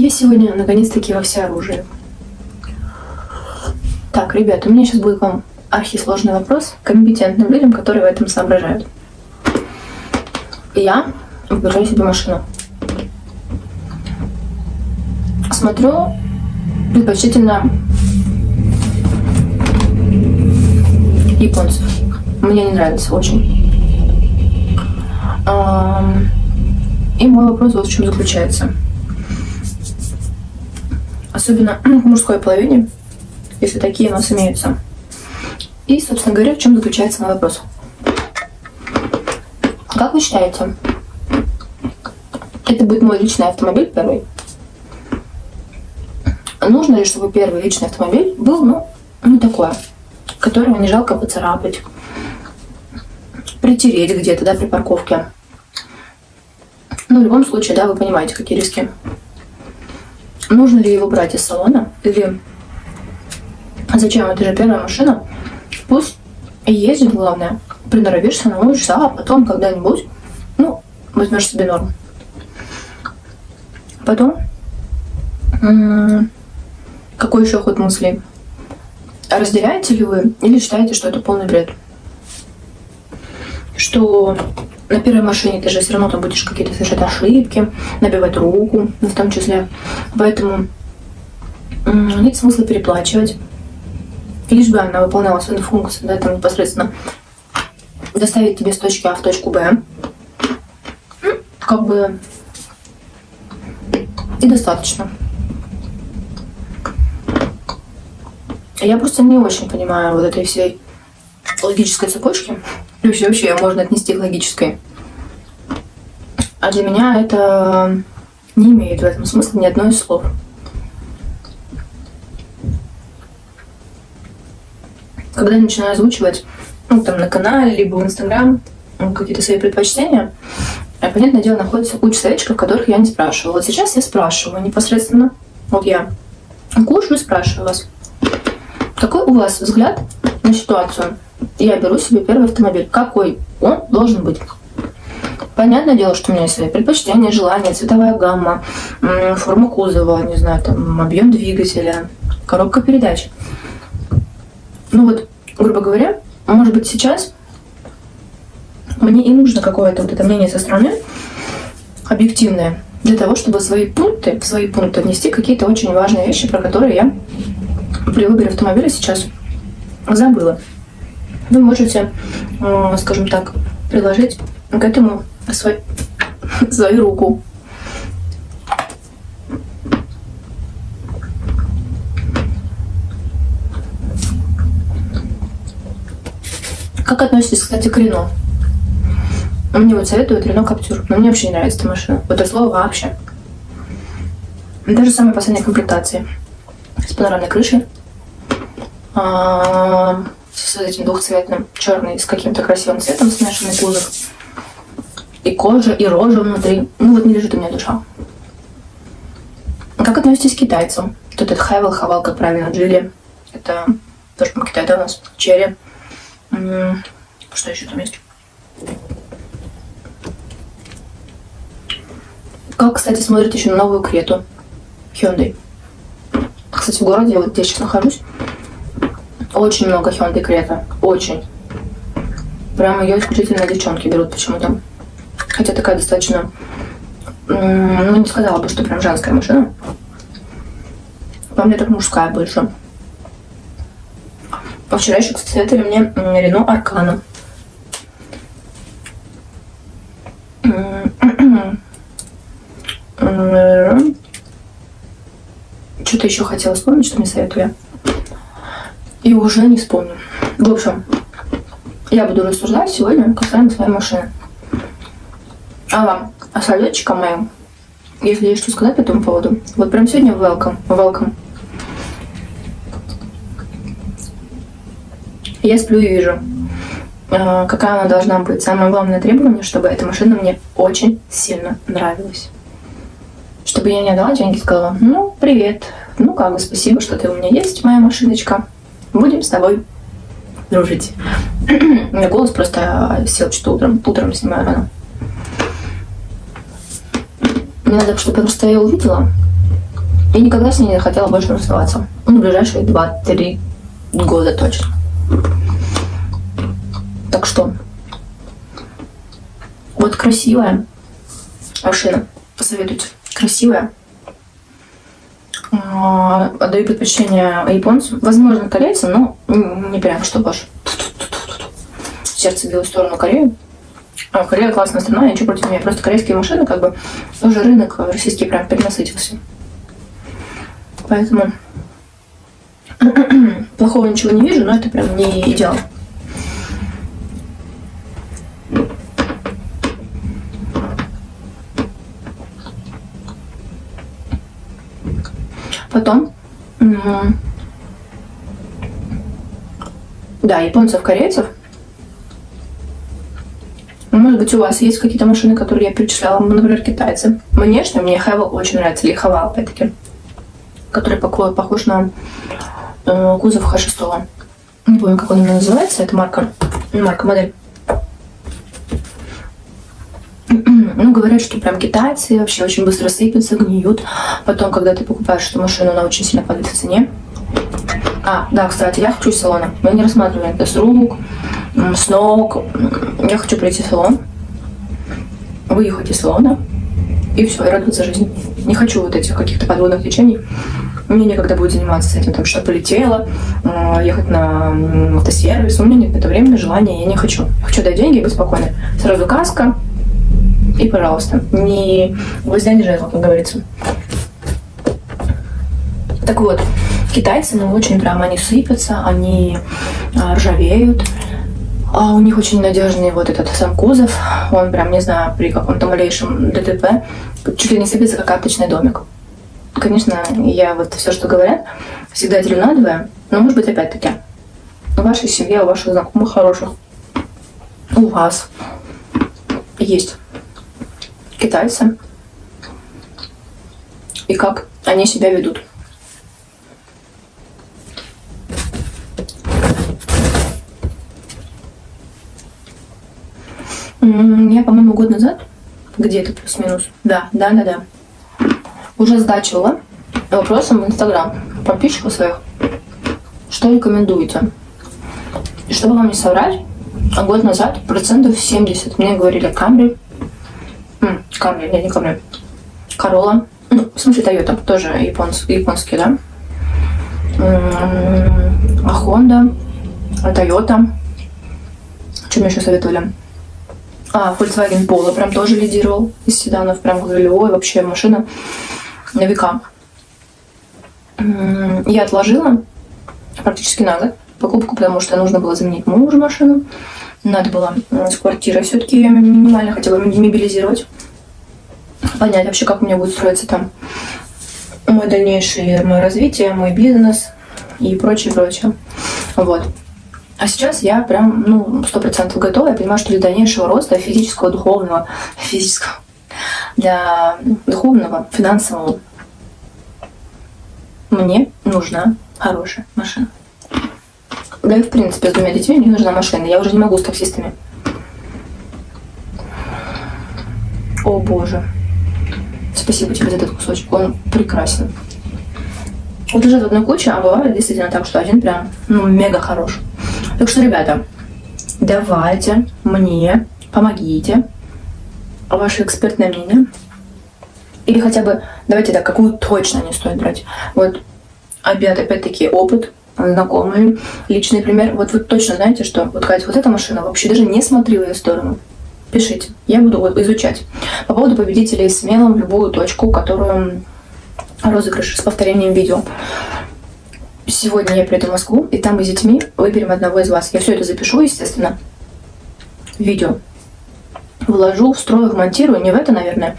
Я сегодня наконец-таки во всеоружии. Так, ребята, у меня сейчас будет к вам архисложный вопрос к компетентным людям, которые в этом соображают. Я выбираю себе машину. Смотрю предпочтительно японцев. Мне не нравится очень. И мой вопрос вот в чем заключается. Особенно в мужской половине, если такие у нас имеются. И, собственно говоря, в чем заключается мой вопрос. Как вы считаете, это будет мой личный автомобиль первый? Нужно ли, чтобы первый личный автомобиль был, такое, которого не жалко поцарапать, притереть где-то, да, при парковке. В любом случае, да, вы понимаете, какие риски. Нужно ли его брать из салона? Или зачем? Это же первая машина. Пусть ездит, главное. Приноровишься, научишься, а потом когда-нибудь, возьмешь себе норм. Потом, какой еще ход мыслей? Разделяете ли вы или считаете, что это полный бред? Что на первой машине ты же все равно там будешь какие-то совершать ошибки, набивать руку, в том числе. Поэтому нет смысла переплачивать. Лишь бы она выполняла свою функцию, да, там непосредственно доставить тебе с точки А в точку Б. И достаточно. Я просто не очень понимаю вот этой всей логической цепочки. Если вообще ее можно отнести к логической. А для меня это не имеет в этом смысла ни одной из слов. Когда я начинаю озвучивать на канале, либо в Инстаграм какие-то свои предпочтения, понятное дело, находится куча советчиков, которых я не спрашивала. Вот сейчас я спрашиваю непосредственно. Вот я кушаю и спрашиваю вас. Какой у вас взгляд на ситуацию? Я беру себе первый автомобиль. Какой он должен быть? Понятное дело, что у меня есть свои предпочтения, желания, цветовая гамма, форма кузова, не знаю, там, объем двигателя, коробка передач. Грубо говоря, может быть, сейчас мне и нужно какое-то вот это мнение со стороны, объективное, для того, чтобы в свои пункты внести какие-то очень важные вещи, про которые я при выборе автомобиля сейчас забыла. Вы можете, скажем так, приложить к этому свою руку. Как относитесь, кстати, к Рено? Мне вот советуют Рено Каптюр, но мне вообще не нравится эта машина. Вот это слово вообще. Даже самой последней комплектации. С панорамной крышей. С этим двухцветным, черный, с каким-то красивым цветом смешанный кузов. И кожа, и рожа внутри. Не лежит у меня душа. Как относитесь к китайцам? Тут этот Хавал, как правильно, Джили. Это тоже по Китаю, да, у нас. Черри. Что еще там есть? Как, кстати, смотрите еще на новую Крету Hyundai. Кстати, в городе, вот где я сейчас нахожусь, очень много Hyundai Крета. Очень. Прямо ее исключительно девчонки берут почему-то. Хотя такая достаточно... не сказала бы, что прям женская машина. По мне так мужская больше. А вчера еще, кстати, советовали мне Renault Arcana. Что-то еще хотела вспомнить, что мне советовали. И уже не вспомню. В общем, я буду рассуждать сегодня касаемо своей машины. А вам, советчикам моим, если есть что сказать по этому поводу, вот прям сегодня welcome. Я сплю и вижу, какая она должна быть. Самое главное требование, чтобы эта машина мне очень сильно нравилась. Чтобы я не отдала деньги и сказала: привет, спасибо, что ты у меня есть, моя машиночка. Будем с тобой дружить. У меня голос просто сел что-то утром снимаю рано. Мне надо, чтобы просто я увидела, И никогда с ней не хотела больше расставаться. Ну, в ближайшие 2-3 года точно. Так что, вот красивая машина, посоветуйте. Красивая. Отдаю предпочтение японцам. Возможно, корейцам, но не прям что больше. Сердце било в сторону Кореи. Корея классная страна, ничего против меня. Просто корейские машины, как бы, уже рынок российский прям перенасытился. Поэтому плохого ничего не вижу, но это прям не идеал. Потом, да, японцев, корейцев. Может быть, у вас есть какие-то машины, которые я перечисляла, например, китайцы. Внешне мне Хавал очень нравится, или Хавал, опять-таки, который похож на кузов Х6. Не помню, как он называется, это марка, модель. Ну, говорят, что прям китайцы вообще очень быстро сыпятся, гниют. Потом, когда ты покупаешь эту машину, она очень сильно падает в цене. Да, кстати, я хочу из салона. Мы не рассматриваем это с рук, с ног. Я хочу прийти в салон, выехать из салона и все, и радоваться жизни. Не хочу вот этих каких-то подводных течений. Мне некогда будет заниматься с этим, там что полетело, ехать на автосервис. У меня нет на это времени, желания, я не хочу. Я хочу дать деньги и быть спокойной. Сразу каска и, пожалуйста, не гвоздя, не жезл, как говорится. Так вот, китайцы, ну, очень прям, они сыпятся, они ржавеют. У них очень надежный вот этот сам кузов. Он прям, не знаю, при каком-то малейшем ДТП чуть ли не сыпется, как карточный домик. Конечно, я вот все, что говорят, всегда делю на двое. Но, может быть, опять-таки, в вашей семье, у ваших знакомых хороших, у вас есть китайцы. И как они себя ведут. Я, по-моему, год назад, где-то плюс-минус, да, уже задачивала вопросом в Инстаграм подписчиков своих, что рекомендуете. И чтобы вам не соврать, год назад 70% мне говорили Камри, Corolla, ну, в смысле Toyota, тоже японские, да, Honda, Toyota, что мне еще советовали? Volkswagen Polo прям тоже лидировал из седанов, прям галилеой, вообще машина на века. Я отложила практически на год покупку, потому что нужно было заменить мужу машину. Надо было с квартирой все-таки минимально хотя бы мобилизировать. Понять вообще, как у меня будет строиться там мое дальнейшее мое развитие, мой бизнес и прочее. Вот. А сейчас я прям, 100% готова. Я понимаю, что для дальнейшего роста физического, для духовного, финансового, мне нужна хорошая машина. Да и в принципе с 2 детьми мне нужна машина. Я уже не могу с таксистами. О боже. Спасибо тебе за этот кусочек. Он прекрасен. Вот лежат в одной куче, а бывает действительно так, что один прям, мега хорош. Так что, ребята, давайте мне, помогите, ваше экспертное мнение. Или хотя бы, давайте так, какую точно не стоит брать. Вот, опять-таки, опыт, знакомый, личный пример. Вот вы точно знаете, что, вот, Катя, вот эта машина, вообще даже не смотри в ее сторону. Пишите, я буду изучать. По поводу победителей смело в любую точку, которую розыгрыш с повторением видео. Сегодня я приеду в Москву, и там мы с детьми выберем одного из вас. Я все это запишу, естественно, в видео. Вложу, встрою, вмонтирую. Не в это, наверное.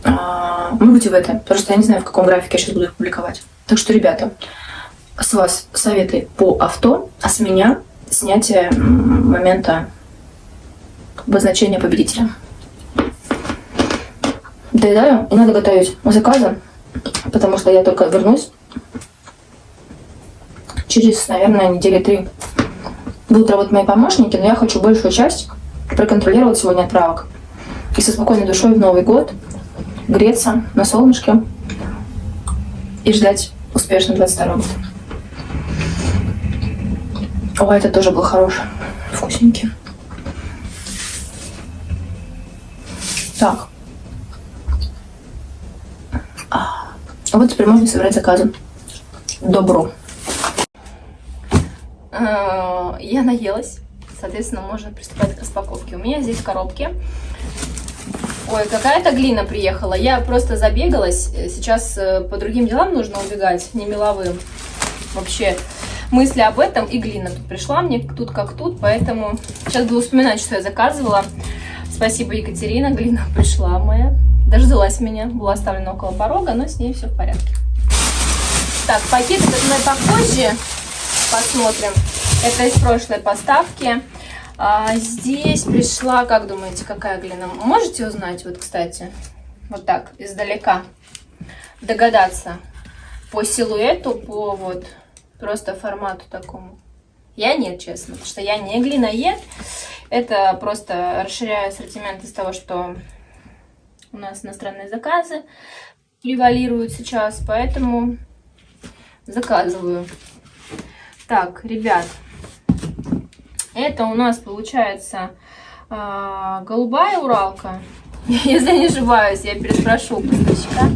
Может быть, и в это. Потому что я не знаю, в каком графике я сейчас буду их публиковать. Так что, ребята, с вас советы по авто, а с меня снятие момента обозначения победителя. Доедаю, и надо готовить заказы, потому что я только вернусь. Через, наверное, недели 3 будут работать мои помощники, но я хочу большую часть проконтролировать сегодня отправок. И со спокойной душой в Новый год греться на солнышке и ждать успешно 22 года. О, это тоже был хороший, вкусненький. Так. Вот теперь можно собирать заказы. Добро. Я наелась. Соответственно, можно приступать к распаковке. У меня здесь коробки. Ой, какая-то глина приехала. Я просто забегалась. Сейчас по другим делам нужно убегать, не меловым. Вообще, мысли об этом, и глина тут пришла мне тут как тут. Поэтому сейчас буду вспоминать, что я заказывала. Спасибо, Екатерина. Глина пришла моя. Дождалась меня. Была оставлена около порога, но с ней все в порядке. Так, пакет этот мы попозже посмотрим. Это из прошлой поставки. Здесь пришла, как думаете, какая глина? Можете узнать, вот, кстати, вот так, издалека, догадаться по силуэту, по вот просто формату такому? Я нет, честно, потому что я не глиноед. Это просто расширяю ассортимент из того, что у нас иностранные заказы превалируют сейчас, поэтому заказываю. Так, ребят, это у нас получается голубая Уралка. Если не ошибаюсь, я переспрошу у поставщика.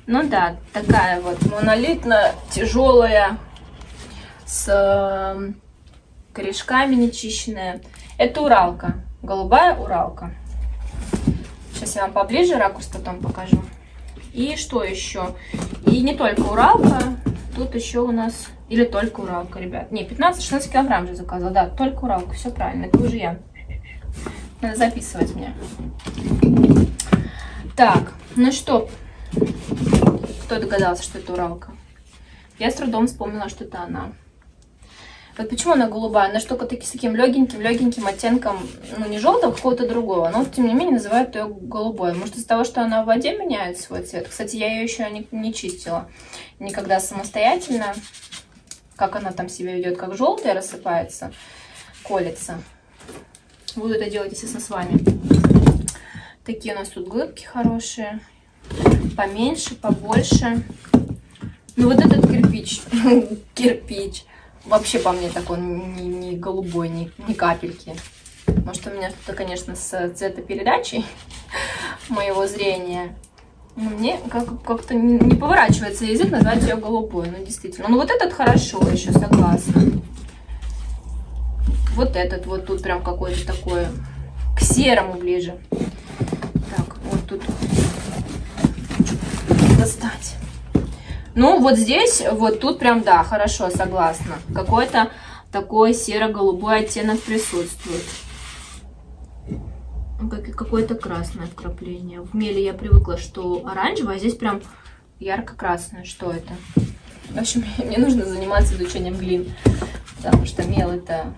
Ну да, такая вот монолитно тяжелая, с корешками нечищенная. Это Уралка, голубая Уралка. Сейчас я вам поближе ракурс потом покажу. И что еще? И не только Уралка, тут еще у нас... Или только Уралка, ребят. Не, 15-16 килограмм же заказывала. Да, только Уралка, все правильно, это уже я. Надо записывать мне. Так, ну что, кто догадался, что это Уралка? Я с трудом вспомнила, что это она. Вот почему она голубая? Она что-то с таким легеньким оттенком, ну не желтого, какого-то другого. Но тем не менее называют ее голубой. Может из-за того, что она в воде меняет свой цвет? Кстати, я ее еще не чистила никогда самостоятельно. Как она там себя ведет, как желтая рассыпается, колется. Буду это делать, естественно, с вами. Такие у нас тут глыбки хорошие. Поменьше, побольше. Ну вот этот кирпич. Кирпич. Вообще по мне так он не голубой, ни капельки. Может у меня что-то, конечно, с цветопередачей моего зрения. Но мне как-то не поворачивается язык назвать ее голубой. Ну действительно. Ну вот этот хорошо еще, согласна. Вот этот вот тут прям какой-то такой к серому ближе. Так, вот тут достать. Ну, вот здесь, вот тут прям, да, хорошо, согласна. Какой-то такой серо-голубой оттенок присутствует. Какое-то красное вкрапление. В меле я привыкла, что оранжевое, а здесь прям ярко-красное. Что это? В общем, мне нужно заниматься изучением глин, потому что мел — это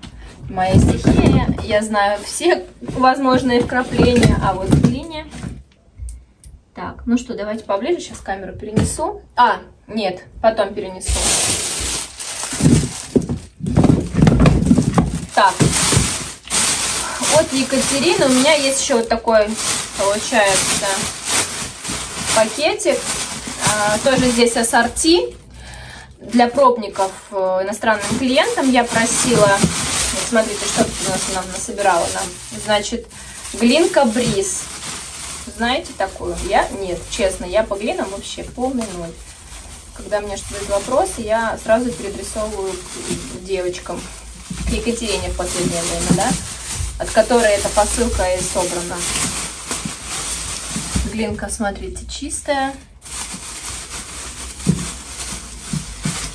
моя стихия. Я знаю все возможные вкрапления, а вот в глине... Так, ну что, давайте поближе, сейчас камеру перенесу. Нет, потом перенесу. Так, от Екатерины у меня есть еще вот такой, получается, пакетик. Тоже здесь ассорти для пробников иностранным клиентам. Я просила, вот смотрите, что у нас нам насобирала нам. Значит, глинка Бриз. Знаете такую? Я? Нет, честно, я по глинам вообще полный ноль. Когда мне что-то есть вопросы, я сразу переадресовываю к девочкам, к Екатерине в последнее время, да, от которой эта посылка и собрана. Глинка, смотрите, чистая.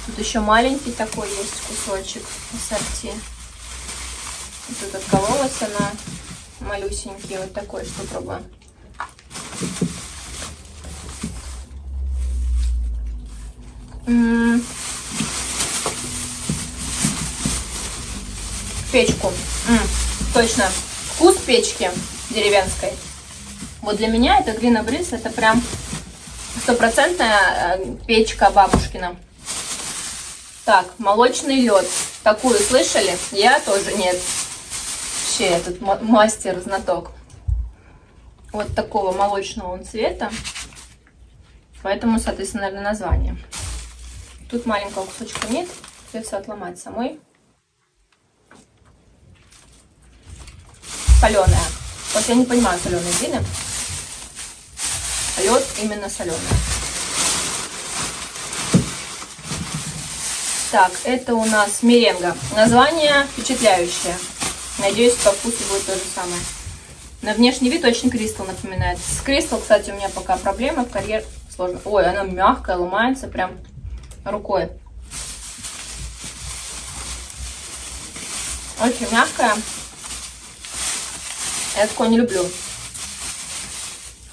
Тут еще маленький такой есть кусочек ассорти. Тут откололась она, малюсенький, вот такой, попробуем. Печку. Точно. Вкус печки деревенской. Вот для меня это глина Бриз, это прям стопроцентная печка бабушкина. Так, молочный лед. Такую слышали? Я тоже нет. Вообще, я тут мастер, знаток. Вот такого молочного он цвета. Поэтому, соответственно, наверное, название. Тут маленького кусочка нет, придется отломать самой. Соленая. Вот я не понимаю соленые блины. Лед именно соленый. Так, это у нас меренга. Название впечатляющее. Надеюсь, по вкусу будет то же самое. На внешний вид очень Кристал напоминает. С Кристал, кстати, у меня пока проблема. В карьер сложно. Ой, она мягкая, ломается прям рукой. Очень мягкая. Я такое не люблю.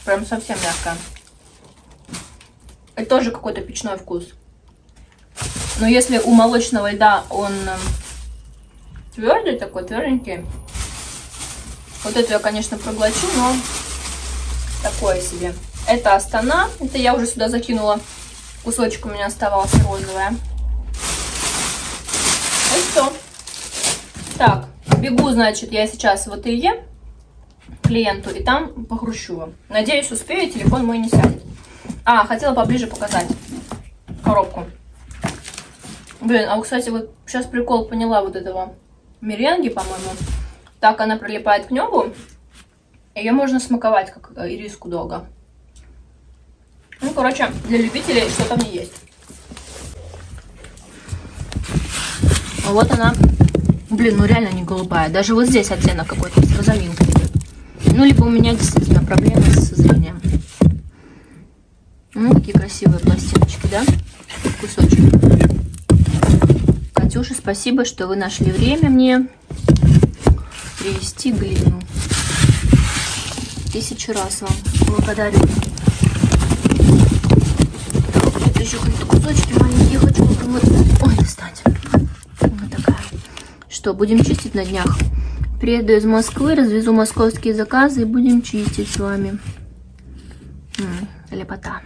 Прям совсем мягкая. Это тоже какой-то печной вкус. Но если у молочного льда он твердый такой, тверденький, вот это я, конечно, проглочу, но такое себе. Это Астана. Это я уже сюда закинула. Кусочек у меня оставался розовая. И все. Так, бегу, значит, я сейчас в ателье клиенту и там похрущу его. Надеюсь, успею, телефон мой не сядет. А, хотела поближе показать коробку. Блин, а кстати, вот сейчас прикол поняла вот этого меренги, по-моему. Так она прилипает к небу. Ее можно смаковать, как ириску долго. Ну, короче, для любителей что-то в ней есть. Вот она. Блин, ну реально не голубая. Даже вот здесь оттенок какой-то с розовинкой. Ну, либо у меня действительно проблемы со зрением. Ну, какие красивые пластиночки, да? Кусочек. Катюша, спасибо, что вы нашли время мне привезти глину. 1000 раз вам благодарю. Так, это еще какие-то кусочки маленькие. Хочу вот. Ой, достать. Вот такая. Что, будем чистить на днях? Приеду из Москвы, развезу московские заказы и будем чистить с вами. Лепота.